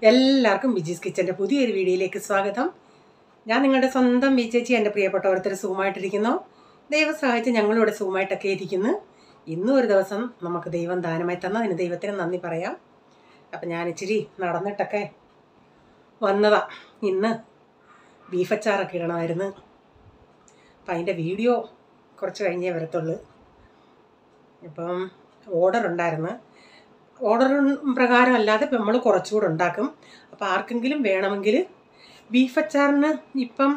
എല്ലാവർക്കും വിജീസ് കിച്ചൻ്റെ പുതിയൊരു വീഡിയോയിലേക്ക് സ്വാഗതം. ഞാൻ നിങ്ങളുടെ സ്വന്തം വിജേച്ചി. എൻ്റെ പ്രിയപ്പെട്ട ഓരോരുത്തർ സുഖമായിട്ടിരിക്കുന്നു. ദൈവം സഹായിച്ച് ഞങ്ങളിവിടെ സുഖമായിട്ടൊക്കെ ഇരിക്കുന്നു. ഇന്നും ഒരു ദിവസം നമുക്ക് ദൈവം ദാനമായി തന്നതിന് ദൈവത്തിന് നന്ദി പറയാം. അപ്പം ഞാൻ ഇച്ചിരി നടന്നിട്ടൊക്കെ വന്നതാ. ഇന്ന് ബീഫ് അച്ചാറൊക്കെ ഇടണമായിരുന്നു. അപ്പം അതിൻ്റെ വീഡിയോ കുറച്ച് കഴിഞ്ഞേ വരത്തുള്ളൂ. അപ്പം ഓർഡർ ഉണ്ടായിരുന്നു. ഓർഡർ പ്രകാരം അല്ലാതെ ഇപ്പം നമ്മൾ കുറച്ചുകൂടെ ഉണ്ടാക്കും. അപ്പോൾ ആർക്കെങ്കിലും വേണമെങ്കിൽ ബീഫ് അച്ചാറിന് ഇപ്പം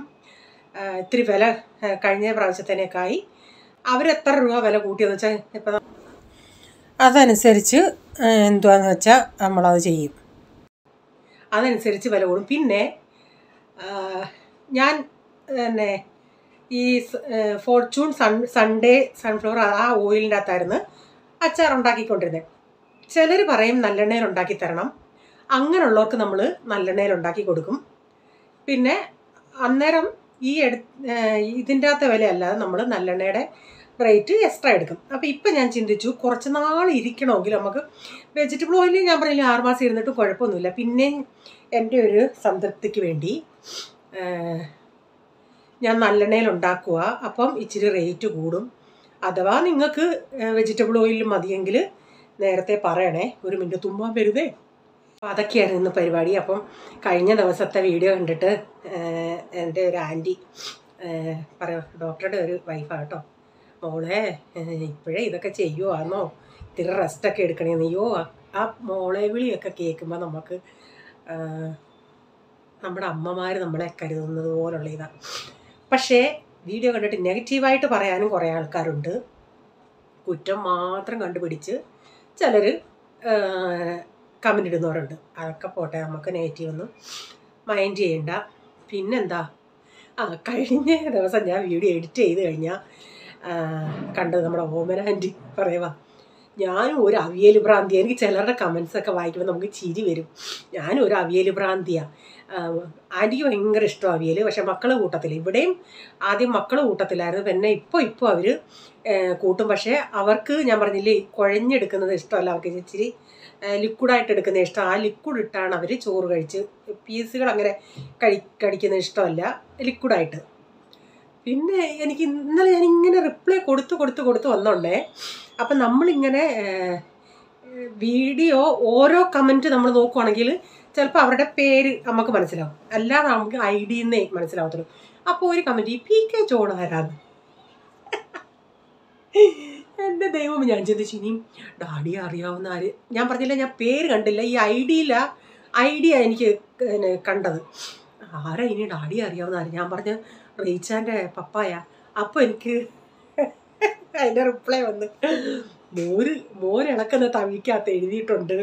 ഇത്തിരി വില കഴിഞ്ഞ പ്രാവശ്യത്തേനേക്കായി അവരെത്ര രൂപ വില കൂട്ടിയെന്ന് വെച്ചാൽ ഇപ്പം അതനുസരിച്ച് എന്തുവാന്ന് വെച്ചാൽ നമ്മളത് ചെയ്യും. അതനുസരിച്ച് വില കൂടും. പിന്നെ ഞാൻ പിന്നെ ഈ ഫോർച്യൂൺ സൺഡേ സൺഫ്ലവർ ആ ഓയിലിൻ്റെ അകത്തായിരുന്നു അച്ചാർ ഉണ്ടാക്കിക്കൊണ്ടിരുന്നത്. ചിലർ പറയും നല്ലെണ്ണയിൽ ഉണ്ടാക്കി തരണം. അങ്ങനെയുള്ളവർക്ക് നമ്മൾ നല്ലെണ്ണയിൽ ഉണ്ടാക്കി കൊടുക്കും. പിന്നെ അന്നേരം ഇതിൻ്റെ അകത്തെ വിലയല്ലാതെ നമ്മൾ നല്ലെണ്ണയുടെ റേറ്റ് എക്സ്ട്രാ എടുക്കും. അപ്പോൾ ഇപ്പം ഞാൻ ചിന്തിച്ചു കുറച്ച് നാൾ ഇരിക്കണമെങ്കിൽ നമുക്ക് വെജിറ്റബിൾ ഓയിൽ ഞാൻ പറഞ്ഞില്ല 6 മാസം ഇരുന്നിട്ട് കുഴപ്പമൊന്നുമില്ല. പിന്നെ എൻ്റെ ഒരു സംതൃപ്തിക്ക് വേണ്ടി ഞാൻ നല്ലെണ്ണയിൽ ഉണ്ടാക്കുക. അപ്പം ഇച്ചിരി റേറ്റ് കൂടും. അഥവാ നിങ്ങൾക്ക് വെജിറ്റബിൾ ഓയിൽ മതിയെങ്കിൽ നേരത്തെ പറയണേ. ഒരു മിനിറ്റ് തുമ്മാൻ വരുതേ. അപ്പോൾ അതൊക്കെയായിരുന്നു ഇന്ന് പരിപാടി. അപ്പം കഴിഞ്ഞ ദിവസത്തെ വീഡിയോ കണ്ടിട്ട് എൻ്റെ ഒരു ആൻറ്റി ഡോക്ടറുടെ ഒരു വൈഫാണ് കേട്ടോ, മോളെ ഇപ്പോഴേ ഇതൊക്കെ ചെയ്യുവാന്നോ, ഇത്തിരി റെസ്റ്റൊക്കെ എടുക്കണേന്ന്. അയ്യോ ആ മോളെ വിളിയൊക്കെ കേൾക്കുമ്പോൾ നമുക്ക് നമ്മുടെ അമ്മമാർ നമ്മളെ കരുതുന്നത് പോലുള്ള ഇതാണ്. പക്ഷേ വീഡിയോ കണ്ടിട്ട് നെഗറ്റീവായിട്ട് പറയാനും കുറേ ആൾക്കാരുണ്ട്. കുറ്റം മാത്രം കണ്ടുപിടിച്ച് ചിലർ കമൻ്റ് ഇടുന്നവരുണ്ട്. അതൊക്കെ പോട്ടെ, നമുക്ക് നെഗറ്റീവ് ഒന്നും മൈൻഡ് ചെയ്യണ്ട. പിന്നെന്താ, കഴിഞ്ഞ ദിവസം ഞാൻ വീഡിയോ എഡിറ്റ് ചെയ്ത് കഴിഞ്ഞാൽ കണ്ടത് നമ്മുടെ ഓമന ആൻറ്റി പറയുക, ഞാനും ഒരു അവിയൽ ഭ്രാന്തിയാണ്. എനിക്ക് ചിലരുടെ കമൻസൊക്കെ വായിക്കുമ്പോൾ നമുക്ക് ചിരി വരും. ഞാനും ഒരു അവിയൽ ഭ്രാന്തിയാണ്. ആൻറ്റിക്ക് ഭയങ്കര ഇഷ്ടമാണ് അവിയൽ. പക്ഷെ മക്കൾ കൂട്ടത്തിൽ, ഇവിടെയും ആദ്യം മക്കൾ കൂട്ടത്തിലായിരുന്നു. പിന്നെ ഇപ്പോൾ അവർ കൂട്ടും. പക്ഷേ അവർക്ക് ഞാൻ പറഞ്ഞില്ലേ കുഴഞ്ഞെടുക്കുന്നത് ഇഷ്ടമല്ല. അവർക്ക് ഇച്ചിരി ലിക്വിഡായിട്ട് എടുക്കുന്നത് ഇഷ്ടം. ആ ലിക്വിഡ് ഇട്ടാണ് അവർ ചോറ് കഴിച്ച്, പീസുകൾ അങ്ങനെ കഴിക്കുന്നത് ഇഷ്ടമല്ല, ലിക്വിഡായിട്ട്. പിന്നെ എനിക്ക് ഇന്നലെ ഞാനിങ്ങനെ റിപ്ലൈ കൊടുത്ത് വന്നോണ്ടേ. അപ്പം നമ്മളിങ്ങനെ വീഡിയോ ഓരോ കമൻറ്റ് നമ്മൾ നോക്കുവാണെങ്കിൽ ചിലപ്പോൾ അവരുടെ പേര് നമുക്ക് മനസ്സിലാവും, അല്ലാതെ നമുക്ക് ഐഡിയെന്നേ മനസ്സിലാവത്തുള്ളൂ. അപ്പോൾ ഒരു കമൻറ്റ്, ഈ PK ജോൺ ആരാന്ന്. എൻ്റെ ദൈവം, ഞാൻ ചിന്തിച്ചു ഇനിയും ഡാഡിയെ അറിയാവുന്ന ആര്. ഞാൻ പറഞ്ഞില്ല, ഞാൻ പേര് കണ്ടില്ല, ഈ ഐഡിയ എനിക്ക് കണ്ടത്. ആരാ ഇനി ഡാഡിയെ അറിയാവുന്ന ആര്. ഞാൻ പറഞ്ഞ റീച്ചാൻ്റെ പപ്പായ. അപ്പോൾ എനിക്ക് അതിൻ്റെ റിപ്ലൈ വന്ന്, മോരിളക്കുന്ന തവിക്കകത്ത് എഴുതിയിട്ടുണ്ട്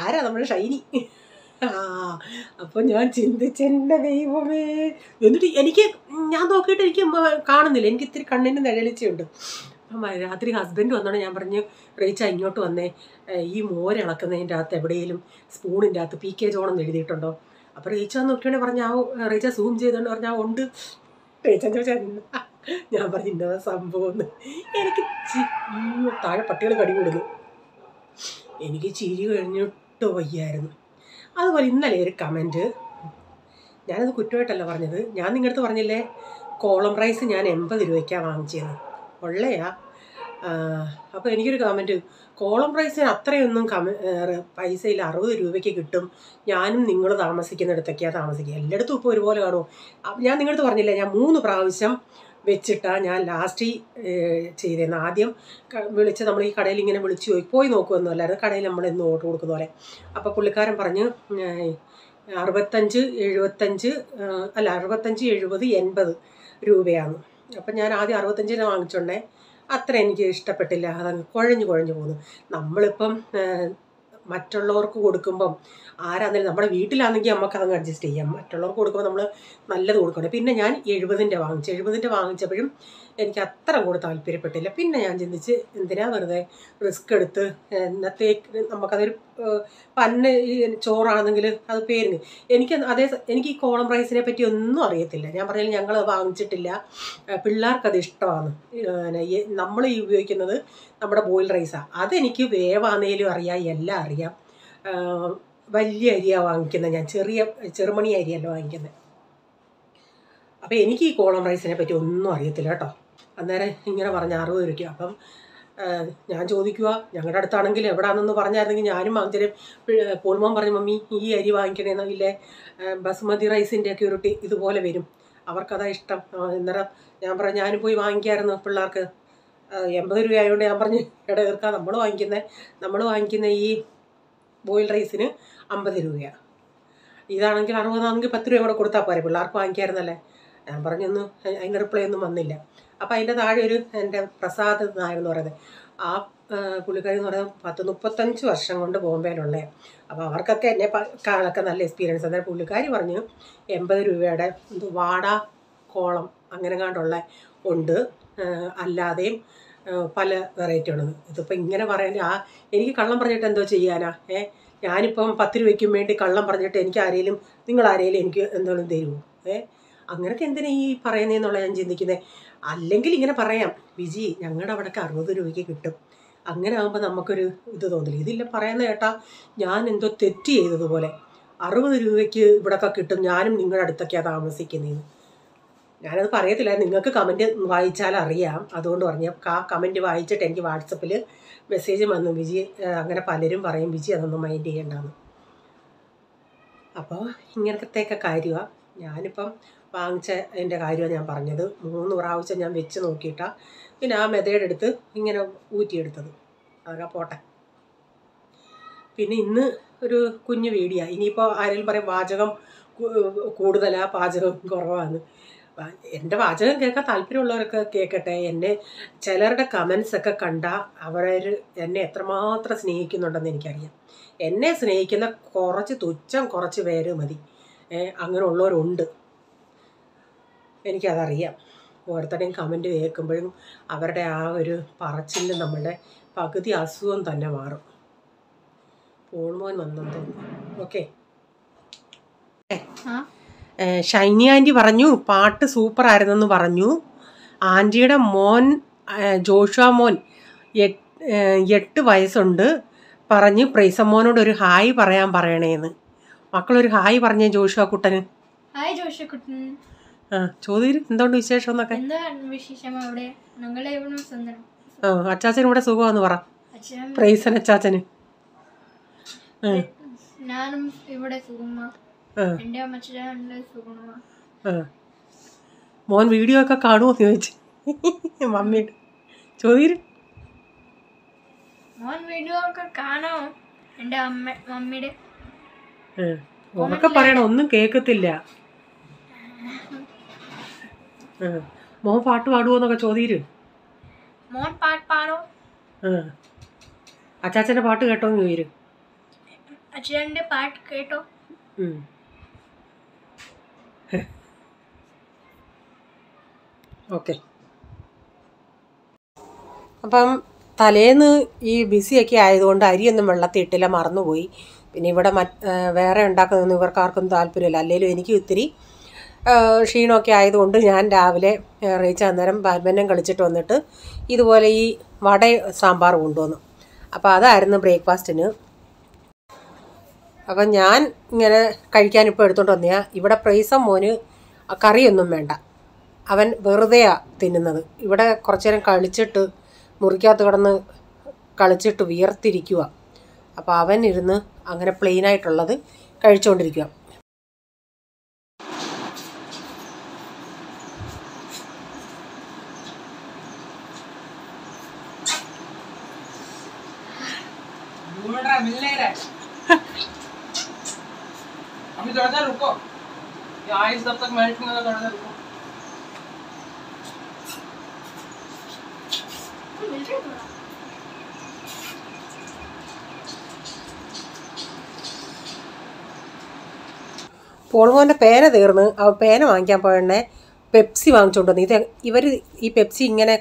ആരാ, നമ്മുടെ ഷൈനി. അപ്പോൾ ഞാൻ ചിന്തിച്ചെൻ്റെ ദൈവമേ. എന്നിട്ട് ഞാൻ നോക്കിയിട്ട് എനിക്ക് കാണുന്നില്ല, എനിക്ക് ഇത്തിരി കണ്ണിന് നിഴലിച്ചുണ്ട്. അപ്പം രാത്രി ഹസ്ബൻഡ് വന്നോണ്ട് ഞാൻ പറഞ്ഞു, റീച്ച ഇങ്ങോട്ട് വന്നേ, ഈ മോരിളക്കുന്നതിൻ്റെ അകത്ത് എവിടെയെങ്കിലും സ്പൂണിൻ്റെ അകത്ത് PK ജോണെന്ന് എഴുതിയിട്ടുണ്ടോ. അപ്പോൾ റീച്ച നോക്കിയോടെ പറഞ്ഞാൽ റീച്ച സൂം ചെയ്തുകൊണ്ട് പറഞ്ഞാൽ ഉണ്ട്. റീച്ച ചോദിച്ചാൽ ഞാൻ പറഞ്ഞു ഇന്ന സംഭവം എന്ന്. എനിക്ക് താഴെ പട്ടികൾ കടി കൊടുക്കും. എനിക്ക് ചിരി കഴിഞ്ഞിട്ട് വയ്യായിരുന്നു. അതുപോലെ ഇന്നലെ ഒരു കമൻറ്റ്, ഞാനത് കുറ്റമായിട്ടല്ല പറഞ്ഞത്. ഞാൻ നിങ്ങളുടെ അടുത്ത് പറഞ്ഞില്ലേ കോളം റൈസ് ഞാൻ 80 രൂപയ്ക്കാണ് വാങ്ങിച്ചത്, ഉള്ളയാ. അപ്പോൾ എനിക്കൊരു കമൻറ്റ്, കോളം റൈസിന് അത്രയൊന്നും പൈസയിൽ 60 രൂപയ്ക്ക് കിട്ടും, ഞാനും നിങ്ങൾ താമസിക്കുന്നിടത്തൊക്കെയാണ് താമസിക്കുക, എല്ലായിടത്തും ഇപ്പോൾ ഒരുപോലെ കാണുമോ. ഞാൻ നിങ്ങളുടെ അടുത്ത് പറഞ്ഞില്ലേ ഞാൻ 3 പ്രാവശ്യം വെച്ചിട്ടാണ് ഞാൻ ലാസ്റ്റ് ചെയ്തേന്ന്. ആദ്യം വിളിച്ച് നമ്മൾ ഈ കടയിൽ ഇങ്ങനെ വിളിച്ച് പോയി നോക്കുമെന്നും അല്ലായിരുന്നു, കടയിൽ നമ്മളെന്നും ഓർഡർ കൊടുക്കുന്ന പോലെ. അപ്പോൾ പുള്ളിക്കാരൻ പറഞ്ഞ് 65, 70, 80 രൂപയാണ്. അപ്പം ഞാൻ ആദ്യം 65 വാങ്ങിച്ചോണ്ടേ അത്ര എനിക്ക് ഇഷ്ടപ്പെട്ടില്ല. അതങ്ങ് കുഴഞ്ഞു പോകുന്നു. നമ്മളിപ്പം മറ്റുള്ളവർക്ക് കൊടുക്കുമ്പം ആരാണെങ്കിലും നമ്മുടെ വീട്ടിലാണെങ്കിൽ നമുക്കതങ്ങ് അഡ്ജസ്റ്റ് ചെയ്യാം. മറ്റുള്ളവർക്ക് കൊടുക്കുമ്പോൾ നമ്മൾ നല്ലത് കൊടുക്കണം. പിന്നെ ഞാൻ 70ൻ്റെ വാങ്ങിച്ചപ്പോഴും എനിക്ക് അത്ര കൂടെ താല്പര്യപ്പെട്ടില്ല. പിന്നെ ഞാൻ ചിന്തിച്ച് എന്തിനാ വെറുതെ റിസ്ക് എടുത്ത്, എന്നത്തേക്ക് നമുക്കതൊരു പന്ന് ചോറാണെങ്കിൽ അത് പേരിന്. എനിക്ക് ഈ കോളം റൈസിനെ പറ്റി ഒന്നും അറിയത്തില്ല. ഞാൻ പറഞ്ഞാൽ ഞങ്ങൾ വാങ്ങിച്ചിട്ടില്ല. പിള്ളേർക്കത് ഇഷ്ടമാണ്. നമ്മൾ ഈ ഉപയോഗിക്കുന്നത് നമ്മുടെ ബോയിൽ റൈസാണ്. അതെനിക്ക് വേവാന്നേലും അറിയാം, എല്ലാം അറിയാം. വലിയ അരിയാണ് വാങ്ങിക്കുന്നത്, ഞാൻ ചെറുമണി അരിയല്ല വാങ്ങിക്കുന്നത്. അപ്പോൾ എനിക്ക് ഈ കോളം റൈസിനെ പറ്റി ഒന്നും അറിയത്തില്ല കേട്ടോ. അന്നേരം ഇങ്ങനെ പറഞ്ഞ 60 രൂപയ്ക്ക്. അപ്പം ഞാൻ ചോദിക്കുക, ഞങ്ങളുടെ അടുത്താണെങ്കിൽ എവിടെയാണെന്ന് പറഞ്ഞായിരുന്നെങ്കിൽ ഞാനും വാങ്ങിച്ചാലും. പോൾമോൻ പറഞ്ഞു, മമ്മി ഈ അരി വാങ്ങിക്കണേന്ന്. ഇല്ലേ ബസുമതി റൈസിൻ്റെ ഒക്കെ ഒരു ഇതുപോലെ വരും, അവർക്കതാ ഇഷ്ടം. അന്നേരം ഞാൻ പറഞ്ഞു ഞാനും പോയി വാങ്ങിക്കായിരുന്നു പിള്ളേർക്ക്. 80 രൂപ ആയതുകൊണ്ട് ഞാൻ പറഞ്ഞു ഇടതീർക്കാം, നമ്മൾ വാങ്ങിക്കുന്ന ഈ ബോയിൽ റൈസിന് 50 രൂപയാണ്. ഇതാണെങ്കിൽ 60 ആണെങ്കിൽ 10 രൂപ കൂടെ കൊടുത്താൽ പോരെ, പിള്ളേർക്ക് വാങ്ങിക്കായിരുന്നല്ലേ. ഞാൻ പറഞ്ഞൊന്നും അതിൻ്റെ റിപ്ലൈ ഒന്നും വന്നില്ല. അപ്പോൾ അതിൻ്റെ താഴെ ഒരു എൻ്റെ പ്രസാദ് നായർ എന്ന് പറയുന്നത്, ആ പുള്ളിക്കാരി എന്ന് പറയുന്നത് 35 വർഷം കൊണ്ട് ബോംബെയിലുള്ള. അപ്പോൾ അവർക്കൊക്കെ എന്നെ കാളൊക്കെ നല്ല എക്സ്പീരിയൻസ്. അന്നേരം പുള്ളിക്കാരി പറഞ്ഞു 80 രൂപയുടെ വാട കോളം അങ്ങനെ കണ്ടുള്ള ഉണ്ട്, അല്ലാതെയും പല വെറൈറ്റി ഉള്ളത്. ഇതിപ്പോൾ ഇങ്ങനെ പറയാൻ എനിക്ക് കള്ളം പറഞ്ഞിട്ട് എന്തോ ചെയ്യാനാ? ഞാനിപ്പം 10 രൂപയ്ക്കും വേണ്ടി കള്ളം പറഞ്ഞിട്ട് നിങ്ങൾ ആരെങ്കിലും എനിക്ക് എന്തെങ്കിലും തരുമോ? അങ്ങനെയൊക്കെ എന്തിനാ ഈ പറയുന്നതെന്നുള്ള ഞാൻ ചിന്തിക്കുന്നത്. അല്ലെങ്കിൽ ഇങ്ങനെ പറയാം, വിജി ഞങ്ങളുടെ അവിടെയൊക്കെ 60 രൂപയ്ക്ക് കിട്ടും. അങ്ങനെ ആകുമ്പോൾ നമുക്കൊരു ഇത് തോന്നില്ല. ഇതില്ല പറയുന്ന കേട്ടാ ഞാൻ എന്തോ തെറ്റ് ചെയ്തതുപോലെ. 60 രൂപയ്ക്ക് ഇവിടെയൊക്കെ കിട്ടും, ഞാനും നിങ്ങളുടെ അടുത്തൊക്കെയാണ് താമസിക്കുന്നതെന്ന്. ഞാനത് പറയത്തില്ല, നിങ്ങൾക്ക് കമൻറ്റ് വായിച്ചാൽ അറിയാം. അതുകൊണ്ട് പറഞ്ഞു ആ കമൻറ്റ് വായിച്ചിട്ട് എനിക്ക് വാട്സപ്പിൽ മെസ്സേജ് വന്നു, വിജി അങ്ങനെ പലരും പറയും വിജി അതൊന്നും മൈൻഡ് ചെയ്യേണ്ടെന്ന്. അപ്പോൾ ഇങ്ങനത്തെയൊക്കെ കാര്യമാണ്. ഞാനിപ്പം വാങ്ങിച്ച എൻ്റെ കാര്യമാണ് ഞാൻ പറഞ്ഞത്. 3 പ്രാവശ്യം ഞാൻ വെച്ച് നോക്കിയിട്ടാണ് പിന്നെ ആ മെത്തേഡ് എടുത്ത് ഇങ്ങനെ ഊറ്റിയെടുത്തത്. അതൊക്കെ പോട്ടെ. പിന്നെ ഇന്ന് ഒരു കുഞ്ഞു വീഡിയോ. ഇനിയിപ്പോൾ ആരെങ്കിലും പറയും പാചകം കൂടുതലാണ്, പാചകം കുറവാണ്. എൻ്റെ പാചകം കേൾക്കാൻ താല്പര്യമുള്ളവരൊക്കെ കേൾക്കട്ടെ. എന്നെ ചിലരുടെ കമൻസൊക്കെ കണ്ടാൽ എന്നെ എത്രമാത്രം സ്നേഹിക്കുന്നുണ്ടെന്ന് എനിക്കറിയാം. എന്നെ സ്നേഹിക്കുന്ന കുറച്ച് പേര് മതി. അങ്ങനെ ഉള്ളവരുണ്ട്, എനിക്കതറിയാം. ഓരോരുത്തരുടെയും കമൻറ്റ് കേൾക്കുമ്പോഴും അവരുടെ ആ ഒരു പറച്ചിൽ നമ്മളുടെ പകുതി അസുഖം തന്നെ മാറും. പോൾമോൻ വന്നെന്ന് തോന്നുന്നു. ഓക്കെ, ഷൈനി ആൻറ്റി പറഞ്ഞു പാട്ട് സൂപ്പർ ആയിരുന്നെന്ന് പറഞ്ഞു. ആൻറ്റിയുടെ മോൻ ജോഷുവ മോൻ 8 വയസ്സുണ്ട്, പറഞ്ഞ് പ്രൈസമ്മോനോട് ഒരു ഹായ് പറയണേന്ന്. മക്കളൊരു ഹായ് പറഞ്ഞേ ജോഷുവ കുട്ടന്. ഹായ് ജോഷുവ കുട്ടൻ. ചോദ്യം എന്തുകൊണ്ട് വിശേഷം എന്നൊക്കെ. അച്ചാച്ചന് ഇവിടെ സുഖമാന്ന് പറ. പ്രൈസൻ അച്ചാച്ചന്. ഞാനും ഇവിടെ സുഖമാ. മോൻ വീഡിയോ ഒക്കെ കാണുമോന്ന് ചോദിച്ചു മമ്മിയുടെ. ചോദ്യം മോൻ വീഡിയോ ഒക്കെ കാണോ? എൻ്റെ മമ്മിയുടെ ഒക്കെ പറയണം, ഒന്നും കേൾക്കത്തില്ല. മോൻ പാട്ട് പാടുവോന്നൊക്കെ ചോദ്യം. മോൻ പാട്ട് പാടോ? അച്ചാച്ചന്റെ പാട്ട് കേട്ടോന്ന് ചോദിരും. അച്ഛൻ്റെ പാട്ട് കേട്ടോ? ഓക്കെ. അപ്പം തലേന്ന് ഈ ബിസിയൊക്കെ ആയതുകൊണ്ട് അരിയൊന്നും വെള്ളത്തിൽ ഇട്ടില്ല, മറന്നുപോയി. പിന്നെ ഇവിടെ വേറെ ഉണ്ടാക്കുന്നതൊന്നും ഇവർക്കാർക്കും താല്പര്യമില്ല. അല്ലെങ്കിലും എനിക്ക് ഇത്തിരി ക്ഷീണമൊക്കെ ആയതുകൊണ്ട് ഞാൻ രാവിലെ റീച്ച അന്നേരം ബാഡ്മിൻ്റൺ കളിച്ചിട്ട് വന്നിട്ട് ഇതുപോലെ ഈ വട സാമ്പാർ കൊണ്ടുവന്നു. അപ്പോൾ അതായിരുന്നു ബ്രേക്ക്ഫാസ്റ്റിന്. അപ്പം ഞാൻ ഇങ്ങനെ കഴിക്കാനിപ്പോൾ എടുത്തോണ്ട് വന്നയാ. ഇവിടെ പ്രൈസം മോന് കറിയൊന്നും വേണ്ട, അവൻ വെറുതെയാണ് തിന്നുന്നത്. ഇവിടെ കുറച്ചു നേരം കളിച്ചിട്ട് മുറിക്കകത്ത് കിടന്ന് കളിച്ചിട്ട് വിയർത്തിരിക്കുക. അപ്പോൾ അവൻ ഇരുന്ന് അങ്ങനെ പ്ലെയിനായിട്ടുള്ളത് കഴിച്ചുകൊണ്ടിരിക്കുക. अभी थोड़ा सा रुको, ये आइस तब तक मेल्ट नहीं होगा, थोड़ा सा रुको। പോൾമോൻ്റെ പേന തീർന്ന് അവൻ പേന വാങ്ങിക്കാൻ പോയണേ പെപ്സി വാങ്ങിച്ചുകൊണ്ട് വന്നു. ഇവർ ഈ പെപ്സി ഇങ്ങനെ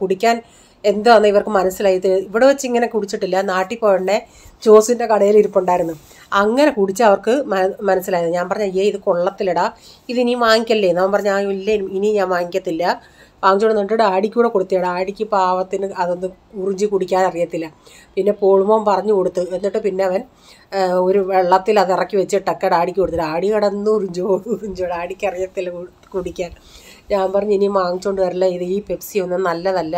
കുടിക്കാൻ എന്താണെന്ന് ഇവർക്ക് മനസ്സിലായത്. ഇവിടെ വെച്ച് ഇങ്ങനെ കുടിച്ചിട്ടില്ല, നാട്ടിൽ പോയണേ ജോസിൻ്റെ കടയിൽ ഇരിപ്പുണ്ടായിരുന്നു. അങ്ങനെ കുടിച്ച് അവർക്ക് മനസ്സിലായത്. ഞാൻ പറഞ്ഞ ഇത് കൊള്ളത്തില്ലടാ, ഇതിനി വാങ്ങിക്കല്ലേ. ഞാൻ പറഞ്ഞ ഇല്ല, ഇനി ഞാൻ വാങ്ങിക്കത്തില്ല, വാങ്ങിച്ചുകൊണ്ട് വന്നിട്ട് ഡാഡിക്ക് കൂടെ കൊടുത്തേ. ഡാഡിക്ക് പാവത്തിന് അതൊന്നും ഉറിഞ്ചി കുടിക്കാൻ അറിയത്തില്ല. പിന്നെ പോളുമോൻ പറഞ്ഞു കൊടുത്ത്. എന്നിട്ട് പിന്നെ അവൻ ഒരു വെള്ളത്തിൽ അത് ഇറക്കി വെച്ചിട്ടൊക്കെ ഡാഡിക്ക് കൊടുത്തു. ഡാഡി കിടന്ന് ഉറിഞ്ചോ ഡാഡിക്ക് അറിയത്തില്ല കുടിക്കാൻ. ഞാൻ പറഞ്ഞു ഇനി വാങ്ങിച്ചുകൊണ്ട് വരില്ല, ഈ പെപ്സി ഒന്നും നല്ലതല്ല.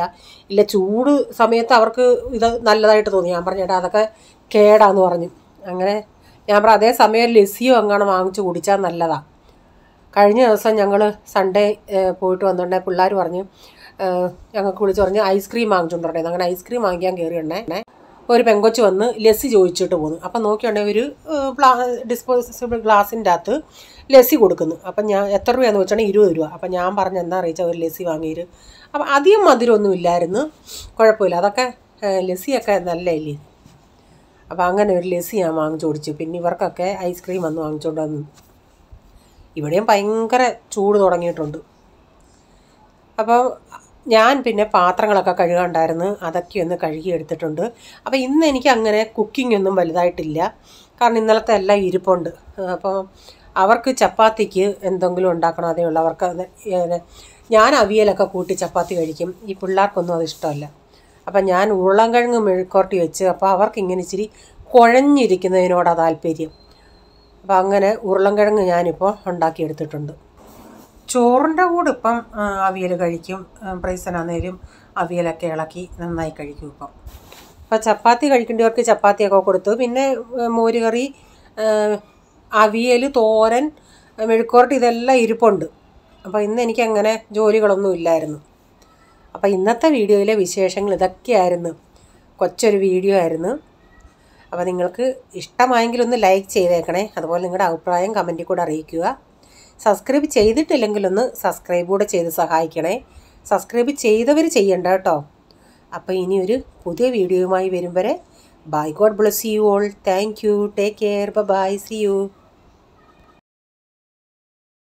ഇല്ല, ചൂട് സമയത്ത് അവർക്ക് ഇത് നല്ലതായിട്ട് തോന്നി. ഞാൻ പറഞ്ഞു ചേട്ടാ അതൊക്കെ കേടാന്ന് പറഞ്ഞു. അങ്ങനെ ഞാൻ പറഞ്ഞു അതേ സമയം ലസ്സിയോ അങ്ങനെ വാങ്ങിച്ച് കുടിച്ചാൽ നല്ലതാണ്. കഴിഞ്ഞ ദിവസം ഞങ്ങൾ സൺഡേ പോയിട്ട് വന്നിട്ടുണ്ടെ പിള്ളേർ പറഞ്ഞു ഞങ്ങൾക്ക് വിളിച്ച് പറഞ്ഞ് ഐസ്ക്രീം വാങ്ങിച്ചുകൊണ്ടിരുന്നേ. അങ്ങനെ ഐസ്ക്രീം വാങ്ങിക്കാൻ കയറിയുണ്ടേ ഒരു പെങ്കൊച്ച് വന്ന് ലസ്സി ചോദിച്ചിട്ട് പോന്നു. അപ്പം നോക്കിയുണ്ടെങ്കിൽ ഒരു ഡിസ്പോസിബിൾ ഗ്ലാസിൻ്റെ അകത്ത് ലസ്സി കൊടുക്കുന്നു. അപ്പം ഞാൻ എത്ര രൂപയാണെന്ന് വെച്ചിട്ടുണ്ടെങ്കിൽ 20 രൂപ. അപ്പം ഞാൻ പറഞ്ഞ് എന്താ അറിയിച്ചാൽ ഒരു ലസ്സി വാങ്ങിയിട്ട്. അപ്പം അധികം മധുരമൊന്നും ഇല്ലായിരുന്നു, കുഴപ്പമില്ല. അതൊക്കെ ലസ്സിയൊക്കെ നല്ലതല്ലേ. അപ്പം അങ്ങനെ ഒരു ലസ്സി ഞാൻ വാങ്ങിച്ചു കുടിച്ചു. പിന്നെ ഇവർക്കൊക്കെ ഐസ്ക്രീം വന്ന് വാങ്ങിച്ചുകൊണ്ട് വന്നു. ഇവിടെയും ഭയങ്കര ചൂട് തുടങ്ങിയിട്ടുണ്ട്. അപ്പോൾ ഞാൻ പിന്നെ പാത്രങ്ങളൊക്കെ കഴുകാണ്ടായിരുന്നു, അതൊക്കെ ഒന്ന് കഴുകി എടുത്തിട്ടുണ്ട്. അപ്പോൾ ഇന്ന് എനിക്ക് അങ്ങനെ കുക്കിംഗ് ഒന്നും വലുതായിട്ടില്ല, കാരണം ഇന്നലത്തെ എല്ലാം ഇരിപ്പുണ്ട്. അപ്പോൾ അവർക്ക് ചപ്പാത്തിക്ക് എന്തെങ്കിലും ഉണ്ടാക്കണം, അതേ ഉള്ളൂ. അവർക്ക് ഞാൻ അവിയലൊക്കെ കൂട്ടി ചപ്പാത്തി കഴിക്കും. ഈ പിള്ളേർക്കൊന്നും അത് ഇഷ്ടമല്ല. അപ്പം ഞാൻ ഉരുളൻകിഴങ്ങ് മെഴുക്കുവരട്ടി വെച്ച്, അപ്പോൾ അവർക്ക് ഇങ്ങനെ ഇച്ചിരി കുഴഞ്ഞിരിക്കുന്നതിനോടാണ് താല്പര്യം. അപ്പം അങ്ങനെ ഉരുളൻകിഴങ്ങ് ഞാനിപ്പോൾ ഉണ്ടാക്കിയെടുത്തിട്ടുണ്ട്. ചോറിൻ്റെ കൂടെ ഇപ്പം അവിയൽ കഴിക്കും. പ്രൈസനാന്നേലും അവിയലൊക്കെ ഇളക്കി നന്നായി കഴിക്കും ഇപ്പം. അപ്പോൾ ചപ്പാത്തി കഴിക്കേണ്ടവർക്ക് ചപ്പാത്തിയൊക്കെ കൊടുത്തു. പിന്നെ മോരുകറി, അവിയൽ, തോരൻ, മെഴുക്കുവരട്ടി ഇതെല്ലാം ഇരിപ്പുണ്ട്. അപ്പോൾ ഇന്ന് എനിക്കങ്ങനെ ജോലികളൊന്നും ഇല്ലായിരുന്നു. അപ്പോൾ ഇന്നത്തെ വീഡിയോയിലെ വിശേഷങ്ങൾ ഇതൊക്കെയായിരുന്നു. കൊച്ചൊരു വീഡിയോ ആയിരുന്നു. അപ്പോൾ നിങ്ങൾക്ക് ഇഷ്ടമായെങ്കിലൊന്ന് ലൈക്ക് ചെയ്തേക്കണേ. അതുപോലെ നിങ്ങളുടെ അഭിപ്രായം കമൻറ്റിൽ കൂടെ അറിയിക്കുക. സബ്സ്ക്രൈബ് ചെയ്തിട്ടില്ലെങ്കിലൊന്ന് സബ്സ്ക്രൈബ് കൂടെ ചെയ്ത് സഹായിക്കണേ. സബ്സ്ക്രൈബ് ചെയ്തവർ ചെയ്യണ്ട കേട്ടോ. അപ്പോൾ ഇനിയൊരു പുതിയ വീഡിയോയുമായി വരും വരെ bye. God bless you all. Thank you. Take care. Bye. See U.